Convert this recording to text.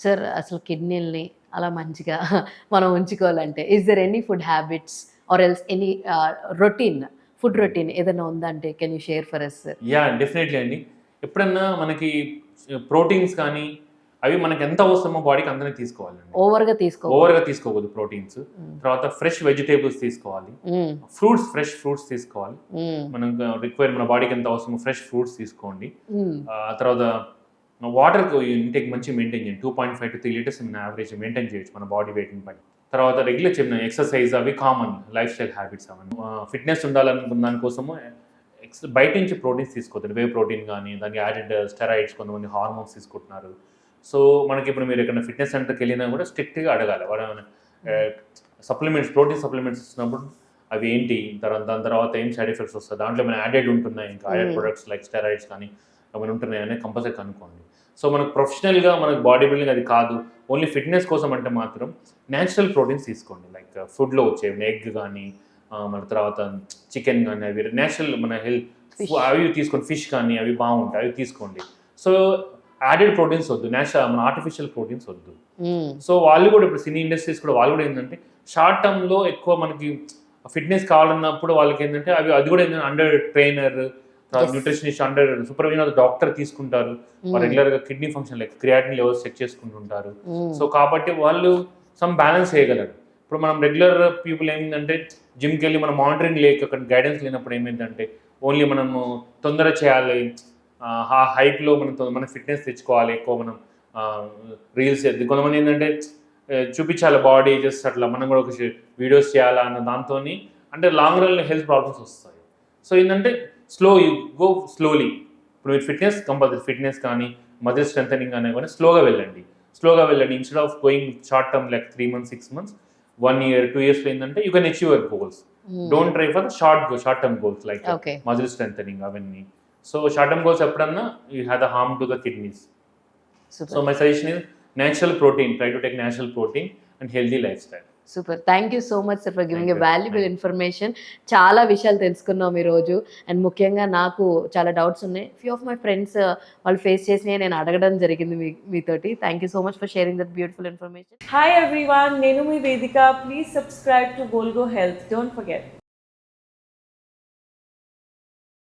Sir అసలు కిడ్నీలని అలా మంచిగా మనం ఉంచుకోవాలంటే is there any food habits or else any routine food routine ఏదైనా ఉందంటే can you share for us sir? Yeah definitely అండి. ఎప్పుడన్నా మనకి ప్రోటీన్స్ కానీ అవి మనకి ఎంత అవసరమో బాడీకి అంతనే తీసుకోవాలండి. ఓవర్గా తీసుకోకూడదు ప్రోటీన్స్. తర్వాత ఫ్రెష్ వెజిటేబుల్స్ తీసుకోవాలి, ఫ్రెష్ ఫ్రూట్స్ తీసుకోవాలి. మనం మన బాడీకి ఎంత అవసరమో ఫ్రెష్ ఫ్రూట్స్ తీసుకోండి. తర్వాత వాటర్ ఇంటేక్ మంచి మెయింటైన్ చేయండి. 2.5 to 3 liters యావరేజ్ మెయింటైన్ చేయొచ్చు మన బాడీ వెయిట్ని బట్టి. తర్వాత రెగ్యులర్ చెప్పిన ఎక్సర్సైజ్ అవి కామన్ లైఫ్ స్టైల్ హ్యాబిట్స్ అవన్నీ. ఫిట్నెస్ ఉండాలనుకున్న దానికోసము బయట నుంచి ప్రోటీన్స్ తీసుకోవద్దు. వే ప్రోటీన్ కానీ దానికి యాడెడ్ స్టెరాయిడ్స్, కొంతమంది హార్మోన్స్ తీసుకుంటున్నారు. సో మనకి ఇప్పుడు మీరు ఎక్కడ ఫిట్నెస్ సెంటర్కి వెళ్ళినా కూడా స్ట్రిక్ట్గా అడగాలి వాడు సప్లిమెంట్స్, ప్రోటీన్ సప్లిమెంట్స్ ఇచ్చినప్పుడు అవి ఏంటి, దాని తర్వాత ఏం సైడ్ ఎఫెక్ట్స్ వస్తాయి, దాంట్లో ఏమైనా యాడెడ్ ఉంటున్నాయి, ఇంకా యాడెడ్ ప్రొడక్ట్స్ లైక్ స్టెరాయిడ్స్ కానీ ఏమైనా ఉంటున్నాయి అనేది కంపల్సరీ కనుక్కోండి. సో మనకు ప్రొఫెషనల్గా మనకు బాడీ బిల్డింగ్ అది కాదు, ఓన్లీ ఫిట్నెస్ కోసం అంటే మాత్రం న్యాచురల్ ప్రోటీన్స్ తీసుకోండి. లైక్ ఫుడ్లో వచ్చేవి ఎగ్ కానీ మన తర్వాత చికెన్ కానీ అవి న్యాచురల్ మన హెల్త్ అవి తీసుకోండి. ఫిష్ కానీ అవి బాగుంటాయి, అవి తీసుకోండి. సో యాడెడ్ ప్రోటీన్స్ వద్దు, మన ఆర్టిఫిషియల్ ప్రోటీన్స్ వద్దు. సో వాళ్ళు కూడా ఇప్పుడు సినీ ఇండస్ట్రీస్ కూడా వాళ్ళు కూడా ఏంటంటే షార్ట్ టర్మ్లో ఎక్కువ మనకి ఫిట్నెస్ కావాలన్నప్పుడు వాళ్ళకి ఏంటంటే అది కూడా ఏంటంటే under trainer, nutritionist, under supervision of doctor తీసుకుంటారు. రెగ్యులర్గా kidney function like creatinine levels check చేసుకుంటుంటారు. సో కాబట్టి వాళ్ళు సమ్ బ్యాలెన్స్ చేయగలరు. ఇప్పుడు మనం రెగ్యులర్ పీపుల్ ఏమిందంటే జిమ్కి వెళ్ళి మనం మానిటరింగ్ లేక అక్కడ గైడెన్స్ లేనప్పుడు ఏమైందంటే ఓన్లీ మనము తొందర చేయాలి, ఆ హైప్లో మన ఫిట్నెస్ తెచ్చుకోవాలి, ఎక్కువ మనం రీల్స్ చేద్దాం. కొంతమంది ఏంటంటే చూపించాలి బాడీ జస్ట్ అట్లా మనం కూడా ఒక వీడియోస్ చేయాలా అన్న దాంతో అంటే లాంగ్ రన్ హెల్త్ ప్రాబ్లమ్స్ వస్తాయి. సో ఏంటంటే గో స్లోలీ. ఇప్పుడు మీరు కంపల్సరీ ఫిట్నెస్ కానీ మజిల్ స్ట్రెంథనింగ్ కానీ కూడా స్లోగా వెళ్ళండి. Instead of going short term like 3 months 6 months 1 year 2 years ఏంటంటే you can achieve your goals. Don't try for short term goals like muscle strengthening అవన్నీ. సో షార్ట్ టర్మ్ గోల్స్ ఎప్పుడన్నా you have the harm to the kidneys. So my suggestion is natural protein. Try to take natural protein and healthy lifestyle. Super, thank you so much sir for giving a valuable information. చాలా విషయాలు తెలుసుకున్నాం ఈరోజు. And ముఖ్యంగా నాకు చాలా doubts ఉన్నాయి. Few of my friends వాళ్ళు face చేసినవి నేను అడగడం జరిగింది మీతోటి. Thank you so much for sharing that beautiful information. Hi everyone, Nenu mi Vedika. Please subscribe to Volgo Health. Don't forget.